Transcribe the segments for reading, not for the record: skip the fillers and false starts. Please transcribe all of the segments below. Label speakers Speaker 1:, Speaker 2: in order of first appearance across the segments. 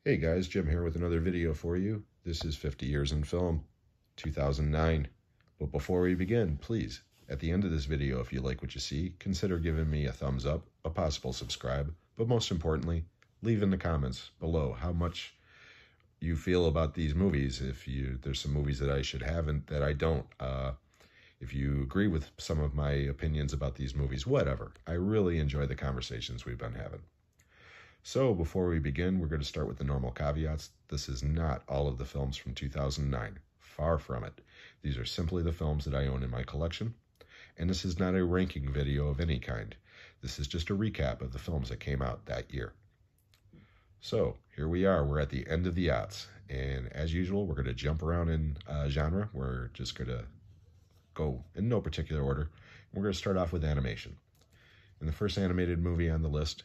Speaker 1: Hey guys, Jim here with another video for you. This is 50 Years in Film, 2009. But before we begin, please, at the end of this video, if you like what you see, consider giving me a thumbs up, a possible subscribe, but most importantly, leave in the comments below how much you feel about these movies. If there's some movies that I should have and that I don't. If you agree with some of my opinions about these movies, whatever. I really enjoy the conversations we've been having. So before we begin, we're going to start with the normal caveats. This is not all of the films from 2009. Far from it. These are simply the films that I own in my collection. And this is not a ranking video of any kind. This is just a recap of the films that came out that year. So here we are. We're at the end of the aughts. And as usual, we're going to jump around in genre. We're just going to go in no particular order. We're going to start off with animation. And the first animated movie on the list,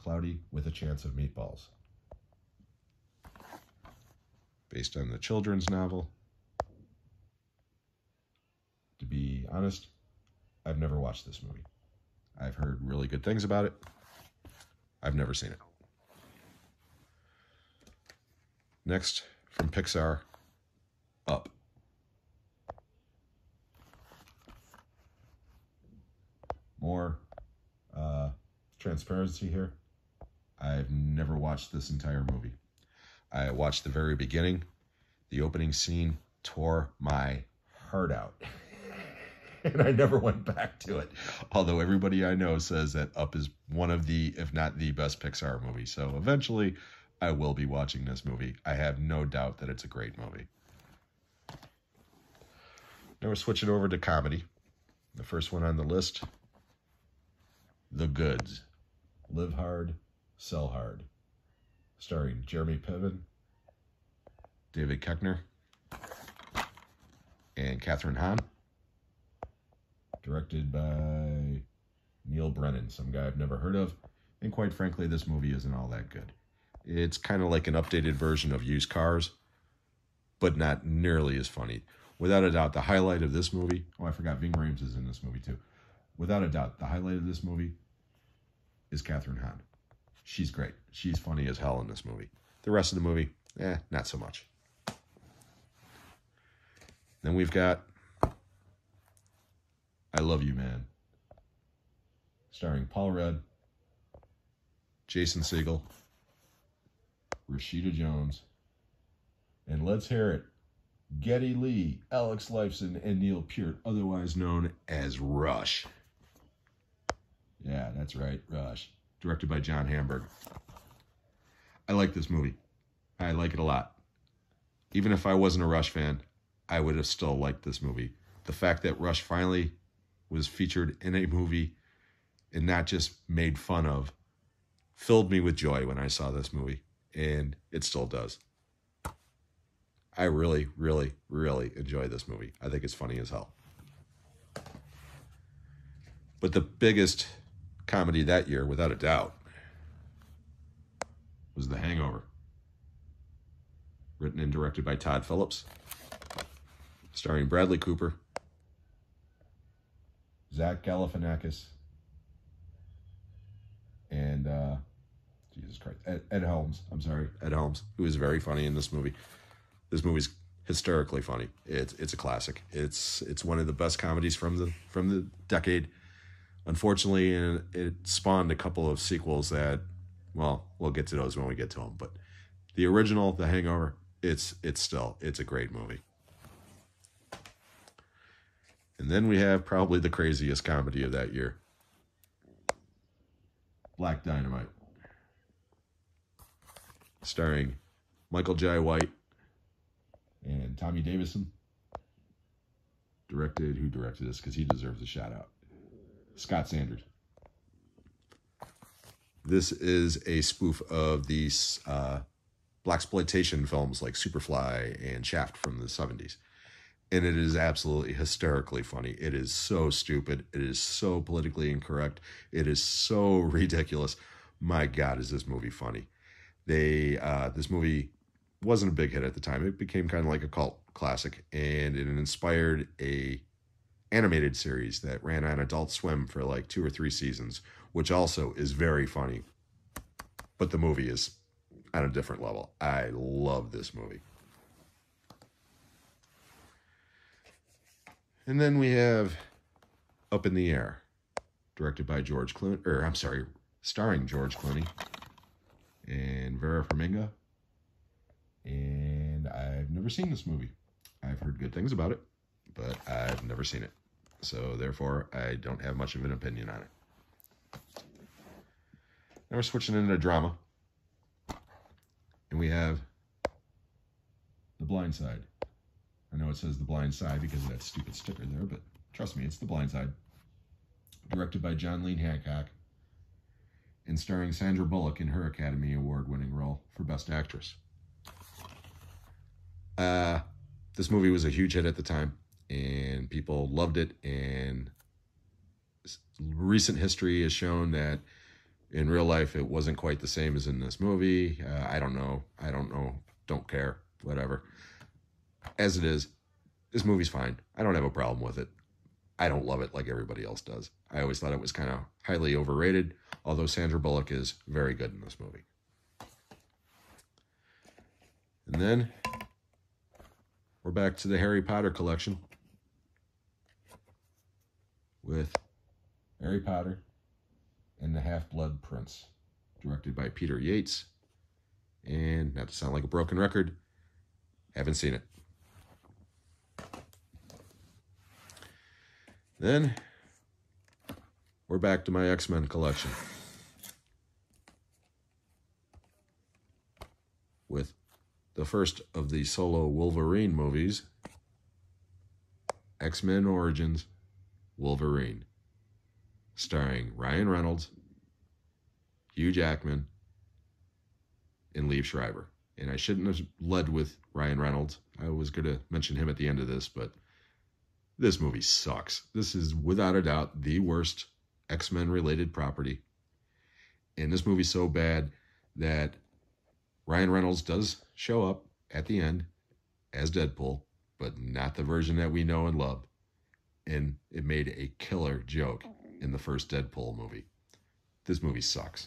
Speaker 1: Cloudy with a Chance of Meatballs. Based on the children's novel. To be honest, I've never watched this movie. I've heard really good things about it. I've never seen it. Next, from Pixar, Up. More transparency here. I've never watched this entire movie. I watched the very beginning. The opening scene tore my heart out. And I never went back to it. Although everybody I know says that Up is one of the, if not the best Pixar movie. So eventually I will be watching this movie. I have no doubt that it's a great movie. Now we're switching over to comedy. The first one on the list, The Goods. Live Hard, Sell Hard, starring Jeremy Piven, David Koechner, and Kathryn Hahn. Directed by Neil Brennan, some guy I've never heard of. And quite frankly, this movie isn't all that good. It's kind of like an updated version of Used Cars, but not nearly as funny. Without a doubt, the highlight of this movie... Oh, I forgot Ving Rhames is in this movie too. Without a doubt, the highlight of this movie is Kathryn Hahn. She's great. She's funny as hell in this movie. The rest of the movie, not so much. Then we've got I Love You, Man, starring Paul Rudd, Jason Segel, Rashida Jones, and let's hear it, Geddy Lee, Alex Lifeson, and Neil Peart, otherwise known as Rush. Yeah, that's right, Rush. Directed by John Hamburg. I like this movie. I like it a lot. Even if I wasn't a Rush fan, I would have still liked this movie. The fact that Rush finally was featured in a movie and not just made fun of filled me with joy when I saw this movie. And it still does. I really, really, really enjoy this movie. I think it's funny as hell. But the biggest comedy that year, without a doubt, was The Hangover. Written and directed by Todd Phillips. Starring Bradley Cooper, Zach Galifianakis, and Jesus Christ, Ed Helms. I'm sorry, Ed Helms, who is very funny in this movie. This movie's hysterically funny. It's a classic. It's one of the best comedies from the decade. Unfortunately, it spawned a couple of sequels that, well, we'll get to those when we get to them. But the original, The Hangover, it's a great movie. And then we have probably the craziest comedy of that year, Black Dynamite, starring Michael Jai White and Tommy Davidson. Who directed this? Because he deserves a shout out. Scott Sanders. This is a spoof of these blaxploitation films like Superfly and Shaft from the 70s. And it is absolutely hysterically funny. It is so stupid. It is so politically incorrect. It is so ridiculous. My God, is this movie funny. This movie wasn't a big hit at the time. It became kind of like a cult classic, and it inspired a animated series that ran on Adult Swim for like 2 or 3 seasons, which also is very funny. But the movie is on a different level. I love this movie. And then we have Up in the Air, directed by George Clooney, or I'm sorry, starring George Clooney and Vera Farmiga. And I've never seen this movie. I've heard good things about it, but I've never seen it. So therefore, I don't have much of an opinion on it. Now we're switching into drama. And we have The Blind Side. I know it says The Blind Side because of that stupid sticker there, but trust me, it's The Blind Side. Directed by John Lee Hancock and starring Sandra Bullock in her Academy Award-winning role for Best Actress. This movie was a huge hit at the time, and people loved it, and recent history has shown that in real life it wasn't quite the same as in this movie. I don't know, don't care, whatever. As it is, this movie's fine. I don't have a problem with it. I don't love it like everybody else does. I always thought it was kind of highly overrated, although Sandra Bullock is very good in this movie. And then we're back to the Harry Potter collection with Harry Potter and the Half-Blood Prince, directed by Peter Yates. And not to sound like a broken record, haven't seen it. Then we're back to my X-Men collection with the first of the solo Wolverine movies, X-Men Origins Wolverine, starring Ryan Reynolds, Hugh Jackman, and Liev Schreiber. And I shouldn't have led with Ryan Reynolds. I was going to mention him at the end of this, but this movie sucks. This is without a doubt the worst X-Men related property. And this movie's so bad that Ryan Reynolds does show up at the end as Deadpool, but not the version that we know and love. And it made a killer joke in the first Deadpool movie. This movie sucks.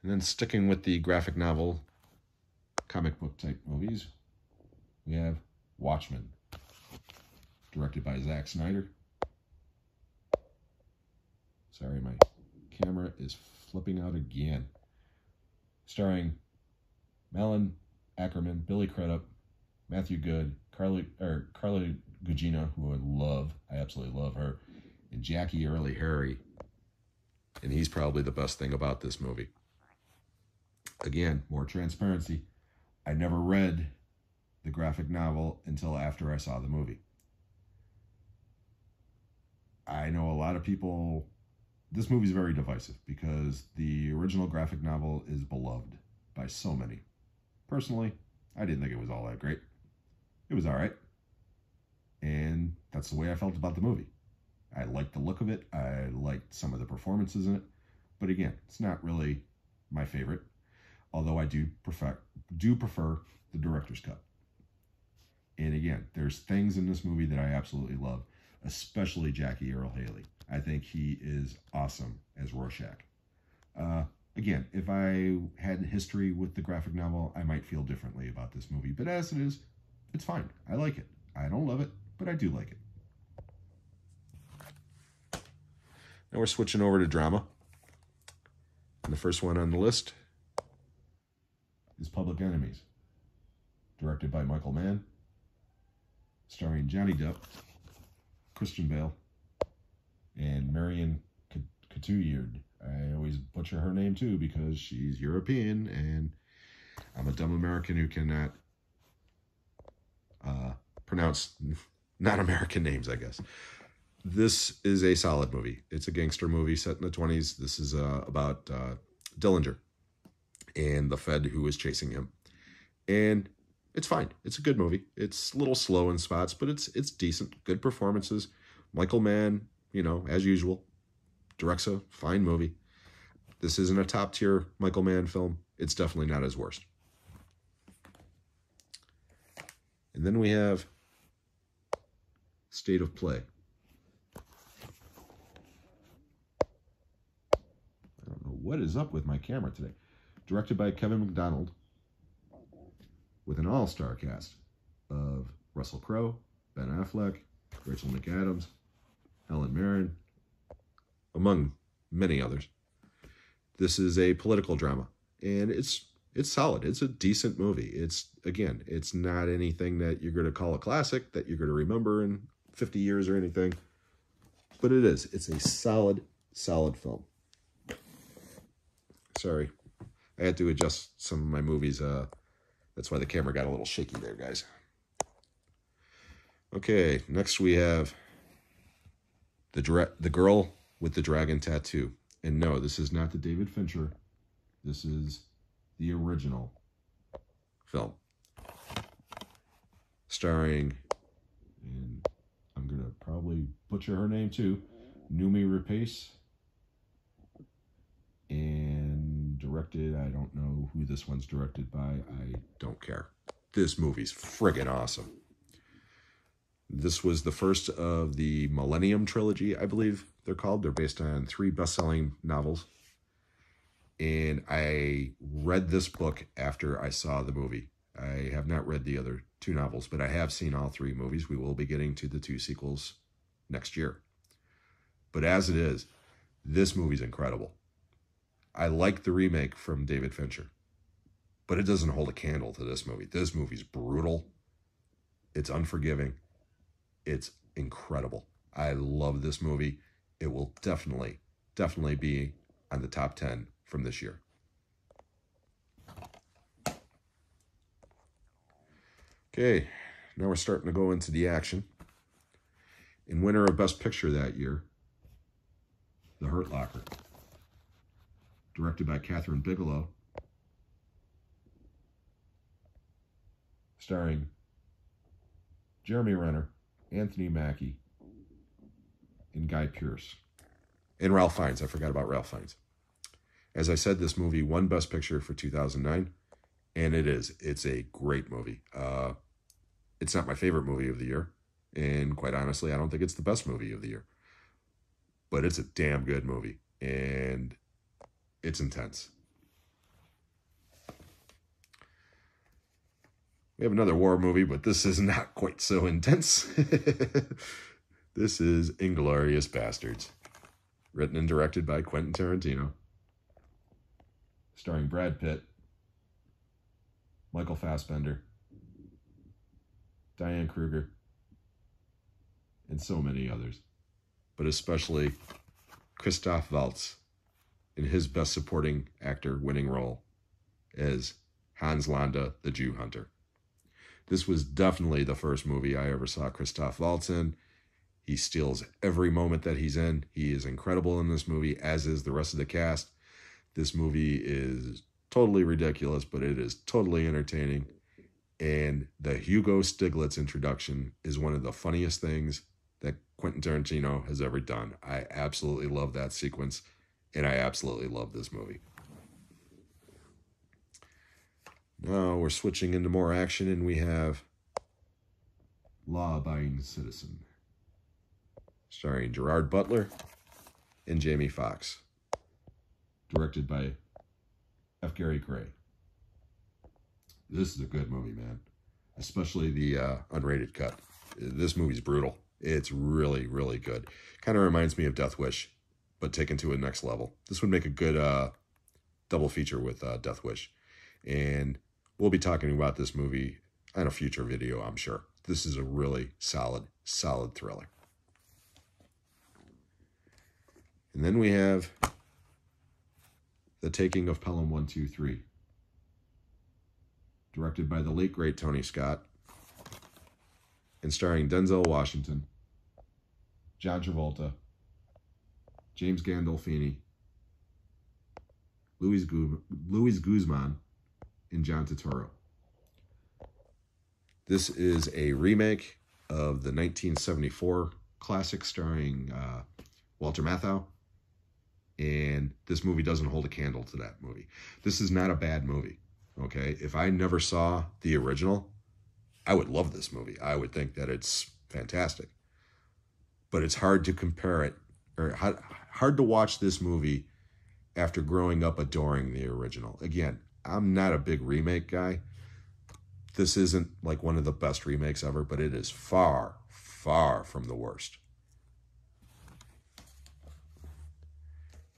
Speaker 1: And then sticking with the graphic novel, comic book type movies, we have Watchmen, directed by Zack Snyder. Sorry, my camera is flipping out again. Starring Malin Ackerman, Billy Crudup, Matthew Good, Carly Gugino, who I love, I absolutely love her, and Jackie Earle Haley. And he's probably the best thing about this movie. Again, more transparency. I never read the graphic novel until after I saw the movie. I know a lot of people, this movie's very divisive because the original graphic novel is beloved by so many. Personally, I didn't think it was all that great. It was all right. And that's the way I felt about the movie. I liked the look of it. I liked some of the performances in it. But again, it's not really my favorite. Although I do prefer the director's cut. And again, there's things in this movie that I absolutely love, especially Jackie Earle Haley. I think he is awesome as Rorschach. Again, if I had history with the graphic novel, I might feel differently about this movie. But as it is, it's fine. I like it. I don't love it, but I do like it. Now we're switching over to drama. And the first one on the list is Public Enemies, directed by Michael Mann, starring Johnny Depp, Christian Bale, and Marion Cotillard. I always butcher her name too because she's European and I'm a dumb American who cannot pronounce non-American names, I guess. This is a solid movie. It's a gangster movie set in the 20s. This is about Dillinger and the Fed who is chasing him. And it's fine. It's a good movie. It's a little slow in spots, but it's decent. Good performances. Michael Mann, you know, as usual, directs a fine movie. This isn't a top-tier Michael Mann film. It's definitely not his worst. And then we have State of Play. I don't know what is up with my camera today? Directed by Kevin MacDonald, with an all-star cast of Russell Crowe, Ben Affleck, Rachel McAdams, Helen Mirren, among many others. This is a political drama, and it's solid. It's a decent movie. It's not anything that you're going to call a classic that you're going to remember in 50 years or anything, but it is. It's a solid film. Sorry, I had to adjust some of my movies. That's why the camera got a little shaky there, guys. Okay, next we have the Girl with the Dragon Tattoo. And no, this is not the David Fincher. This is the original film. Starring, and I'm going to probably butcher her name too, Noomi Rapace. And directed, I don't know who this one's directed by. I don't care. This movie's friggin' awesome. This was the first of the Millennium Trilogy, I believe they're called. They're based on 3 best-selling novels. And I read this book after I saw the movie. I have not read the other 2 novels, but I have seen all 3 movies. We will be getting to the 2 sequels next year. But as it is, this movie's incredible. I like the remake from David Fincher, but it doesn't hold a candle to this movie. This movie's brutal. It's unforgiving. It's incredible. I love this movie. It will definitely be on the top 10 from this year. Okay, now we're starting to go into the action. In winner of Best Picture that year, The Hurt Locker. Directed by Catherine Bigelow. Starring Jeremy Renner, Anthony Mackie, and Guy Pearce. And Ralph Fiennes. I forgot about Ralph Fiennes. As I said, this movie won Best Picture for 2009, and it's a great movie. It's not my favorite movie of the year, and quite honestly, I don't think it's the best movie of the year. But it's a damn good movie, and it's intense. We have another war movie, but this is not quite so intense. This is Inglourious Basterds, written and directed by Quentin Tarantino, starring Brad Pitt, Michael Fassbender, Diane Kruger, and so many others, but especially Christoph Waltz in his Best Supporting Actor winning role as Hans Landa, the Jew Hunter. This was definitely the first movie I ever saw Christoph Waltz in. He steals every moment that he's in. He is incredible in this movie, as is the rest of the cast. This movie is totally ridiculous, but it is totally entertaining. And the Hugo Stiglitz introduction is one of the funniest things that Quentin Tarantino has ever done. I absolutely love that sequence, and I absolutely love this movie. Now we're switching into more action, and we have Law-Abiding Citizen, starring Gerard Butler and Jamie Foxx, directed by F. Gary Gray. This is a good movie, man, especially the unrated cut. This movie's brutal. It's really, really good. Kind of reminds me of Death Wish, but taken to a next level. This would make a good double feature with Death Wish. And we'll be talking about this movie on a future video, I'm sure. This is a really solid thriller. And then we have The Taking of Pelham 1, 2, 3. Directed by the late, great Tony Scott. And starring Denzel Washington, John Travolta, James Gandolfini, Luis Guzman, and John Turturro. This is a remake of the 1974 classic starring Walter Matthau. And this movie doesn't hold a candle to that movie. This is not a bad movie, okay? If I never saw the original, I would love this movie. I would think that it's fantastic. But it's hard to compare it, or hard to watch this movie after growing up adoring the original. Again, I'm not a big remake guy. This isn't like one of the best remakes ever, but it is far, far from the worst.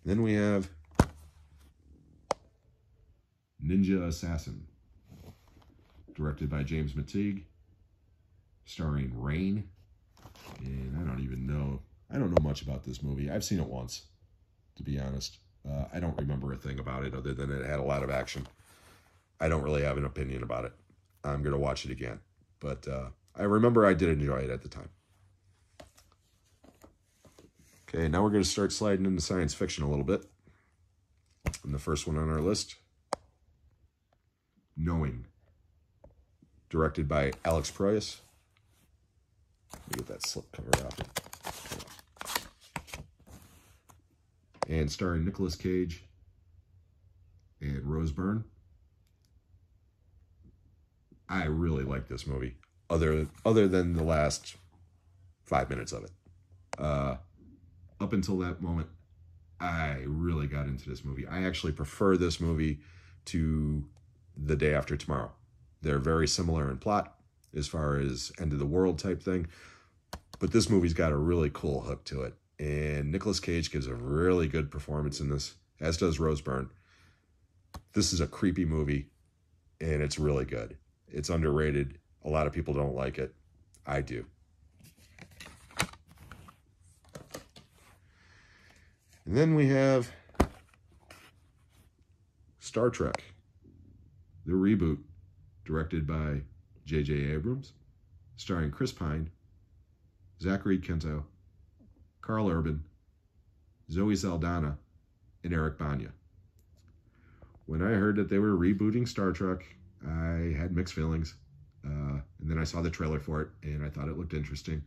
Speaker 1: Then we have Ninja Assassin, directed by James McTeague, starring Rain. And I don't know much about this movie. I've seen it once, to be honest. I don't remember a thing about it other than it had a lot of action. I don't really have an opinion about it. I'm going to watch it again. But I remember I did enjoy it at the time. Okay, now we're going to start sliding into science fiction a little bit. And the first one on our list, Knowing, directed by Alex Proyas. Let me get that slip cover off it. And starring Nicolas Cage and Rose Byrne. I really like this movie, other than the last 5 minutes of it. Up until that moment, I really got into this movie. I actually prefer this movie to The Day After Tomorrow. They're very similar in plot as far as end of the world type thing, but this movie's got a really cool hook to it. And Nicolas Cage gives a really good performance in this, as does Rose Byrne. This is a creepy movie, and it's really good. It's underrated. A lot of people don't like it. I do. And then we have Star Trek, the reboot, directed by J.J. Abrams, starring Chris Pine, Zachary Quinto, Carl Urban, Zoe Saldana, and Eric Bana. When I heard that they were rebooting Star Trek, I had mixed feelings. And then I saw the trailer for it, and I thought it looked interesting.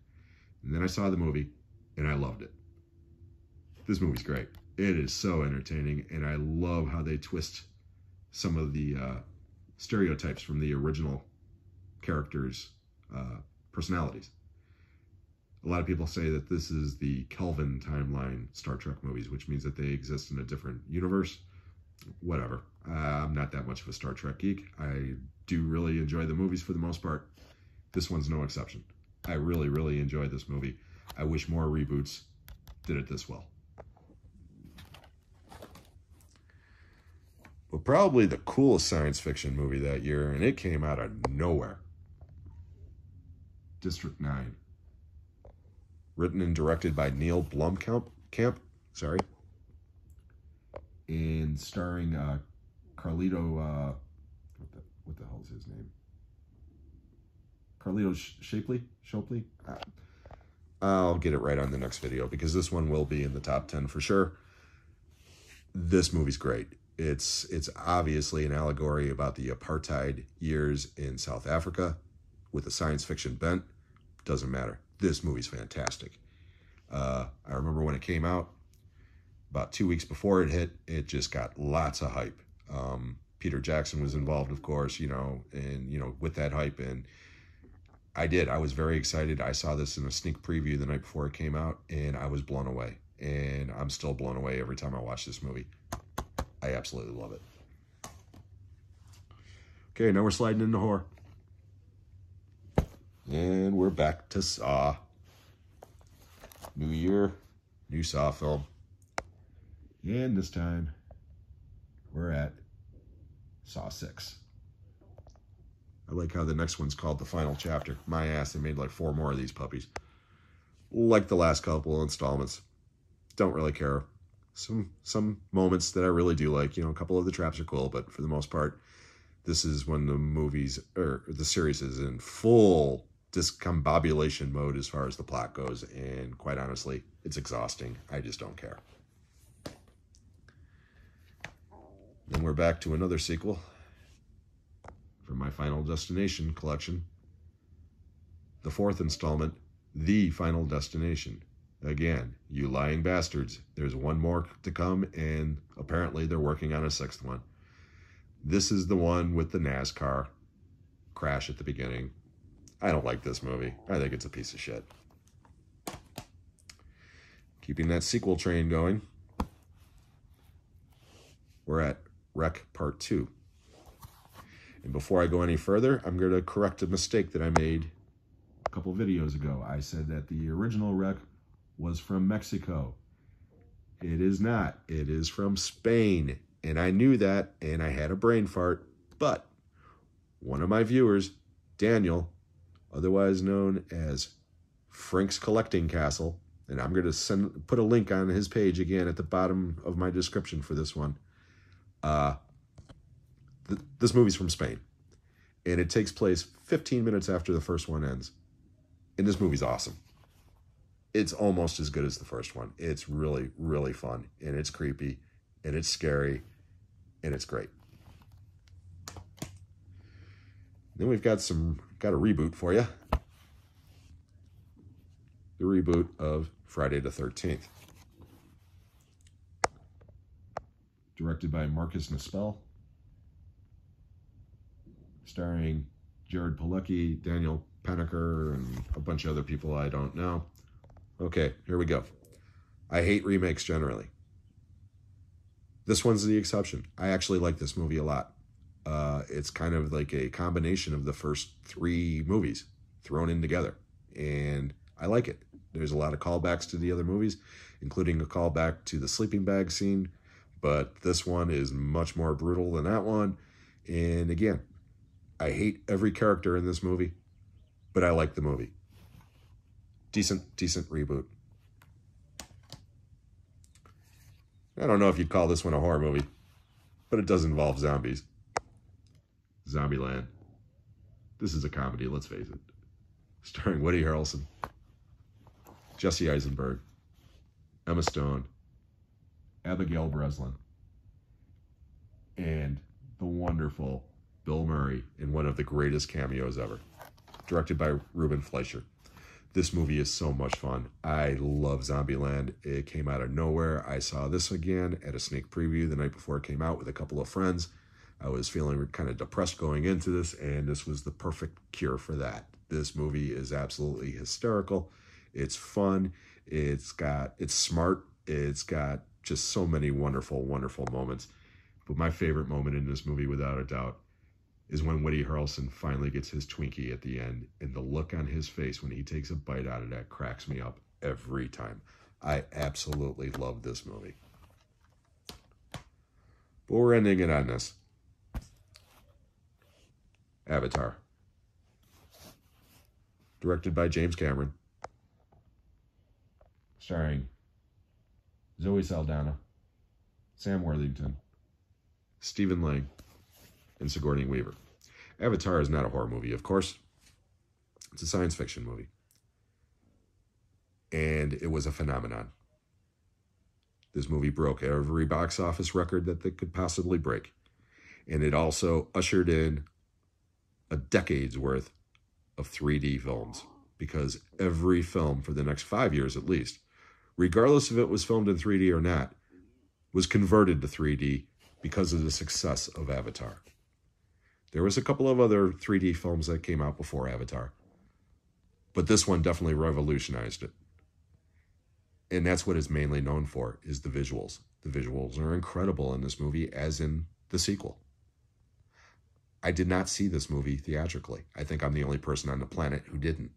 Speaker 1: And then I saw the movie, and I loved it. This movie's great. It is so entertaining, and I love how they twist some of the stereotypes from the original characters' personalities. A lot of people say that this is the Kelvin timeline Star Trek movies, which means that they exist in a different universe. Whatever. I'm not that much of a Star Trek geek. I do really enjoy the movies for the most part. This one's no exception. I really, really enjoyed this movie. I wish more reboots did it this well. But probably the coolest science fiction movie that year, and it came out of nowhere. District 9. Written and directed by Neil Blomkamp, and starring Carlito, what the hell is his name? Carlito Shapley? I'll get it right on the next video, because this one will be in the top 10 for sure. This movie's great. It's obviously an allegory about the apartheid years in South Africa with a science fiction bent. Doesn't matter. This movie's fantastic. I remember when it came out, about 2 weeks before it hit, it just got lots of hype. Peter Jackson was involved, of course, and with that hype, and I was very excited. I saw this in a sneak preview the night before it came out, and I was blown away. And I'm still blown away every time I watch this movie. I absolutely love it. Okay, now we're sliding into horror. And we're back to Saw. New year, new Saw film. And this time, we're at Saw 6. I like how the next one's called The Final Chapter. My ass, they made like 4 more of these puppies. Like the last couple installments. Don't really care. Some moments that I really do like. A couple of the traps are cool, but for the most part, this is when the series is in full discombobulation mode as far as the plot goes, and quite honestly, it's exhausting. I just don't care. Then we're back to another sequel from my Final Destination collection. The 4th installment, The Final Destination. Again, you lying bastards. There's one more to come, and apparently they're working on a 6th one. This is the one with the NASCAR crash at the beginning. I don't like this movie. I think it's a piece of shit. Keeping that sequel train going. we're at Rec Part 2. And before I go any further, I'm going to correct a mistake that I made a couple videos ago. I said that the original Rec was from Mexico. It is not. It is from Spain. And I knew that, and I had a brain fart. But one of my viewers, Daniel, otherwise known as Frank's Collecting Castle, and I'm going to put a link on his page again at the bottom of my description for this one. This movie's from Spain, and it takes place 15 minutes after the first one ends. And this movie's awesome. It's almost as good as the first one. It's really, really fun, and it's creepy, and it's scary, and it's great. Then we've got a reboot for you. The reboot of Friday the 13th. Directed by Marcus Nispel. Starring Jared Padalecki, Daniel Paneker, and a bunch of other people I don't know. Okay, here we go. I hate remakes generally. This one's the exception. I actually like this movie a lot. It's kind of like a combination of the first 3 movies thrown in together. And I like it. There's a lot of callbacks to the other movies, including a callback to the sleeping bag scene. But this one is much more brutal than that one. And again, I hate every character in this movie, but I like the movie. Decent reboot. I don't know if you'd call this one a horror movie, but it does involve zombies. Zombieland. This is a comedy, let's face it. Starring Woody Harrelson, Jesse Eisenberg, Emma Stone, Abigail Breslin, and the wonderful Bill Murray in one of the greatest cameos ever. Directed by Ruben Fleischer. This movie is so much fun. I love Zombieland. It came out of nowhere. I saw this again at a sneak preview the night before it came out with a couple of friends. I was feeling kind of depressed going into this, and this was the perfect cure for that. This movie is absolutely hysterical. It's fun. It's smart. It's got just so many wonderful, wonderful moments. But my favorite moment in this movie, without a doubt, is when Woody Harrelson finally gets his Twinkie at the end, and the look on his face when he takes a bite out of that cracks me up every time. I absolutely love this movie. But we're ending it on this. Avatar. Directed by James Cameron. Starring Zoe Saldana, Sam Worthington, Stephen Lang, and Sigourney Weaver. Avatar is not a horror movie, of course. It's a science fiction movie. And it was a phenomenon. This movie broke every box office record that they could possibly break. And it also ushered in a decade's worth of 3D films, because every film for the next 5 years at least, regardless if it was filmed in 3D or not, was converted to 3D because of the success of Avatar. There was a couple of other 3D films that came out before Avatar, but this one definitely revolutionized it. And that's what it's mainly known for, is the visuals. The visuals are incredible in this movie, as in the sequel. I did not see this movie theatrically. I think I'm the only person on the planet who didn't.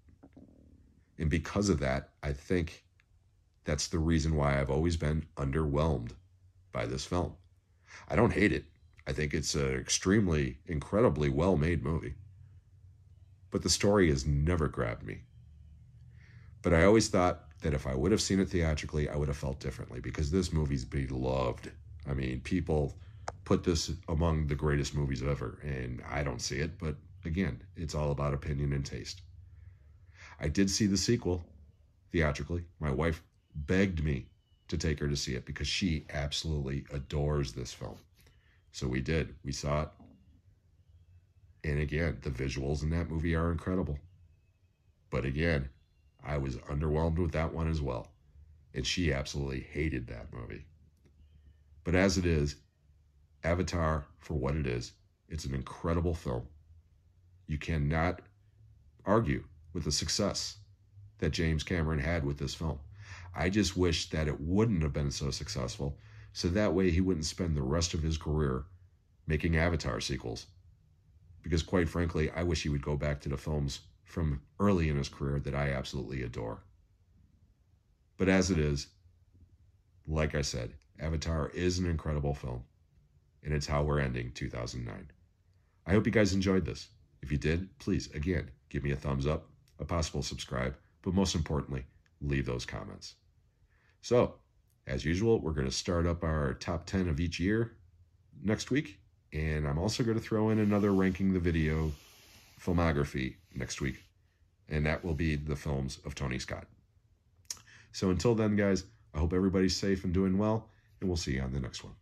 Speaker 1: And because of that, I think that's the reason why I've always been underwhelmed by this film. I don't hate it. I think it's an extremely, incredibly well-made movie. But the story has never grabbed me. But I always thought that if I would have seen it theatrically, I would have felt differently, because this movie's beloved. I mean, people put this among the greatest movies ever, and I don't see it, but again, it's all about opinion and taste. I did see the sequel theatrically. My wife begged me to take her to see it because she absolutely adores this film. So we did. We saw it. And again, the visuals in that movie are incredible. But again, I was underwhelmed with that one as well. And she absolutely hated that movie. But as it is, Avatar, for what it is, it's an incredible film. You cannot argue with the success that James Cameron had with this film. I just wish that it wouldn't have been so successful, so that way he wouldn't spend the rest of his career making Avatar sequels. Because quite frankly, I wish he would go back to the films from early in his career that I absolutely adore. But as it is, like I said, Avatar is an incredible film, and it's how we're ending 2009. I hope you guys enjoyed this. If you did, please, again, give me a thumbs up, a possible subscribe, but most importantly, leave those comments. So, as usual, we're going to start up our top 10 of each year next week, and I'm also going to throw in another ranking the video filmography next week, and that will be the films of Tony Scott. So until then, guys, I hope everybody's safe and doing well, and we'll see you on the next one.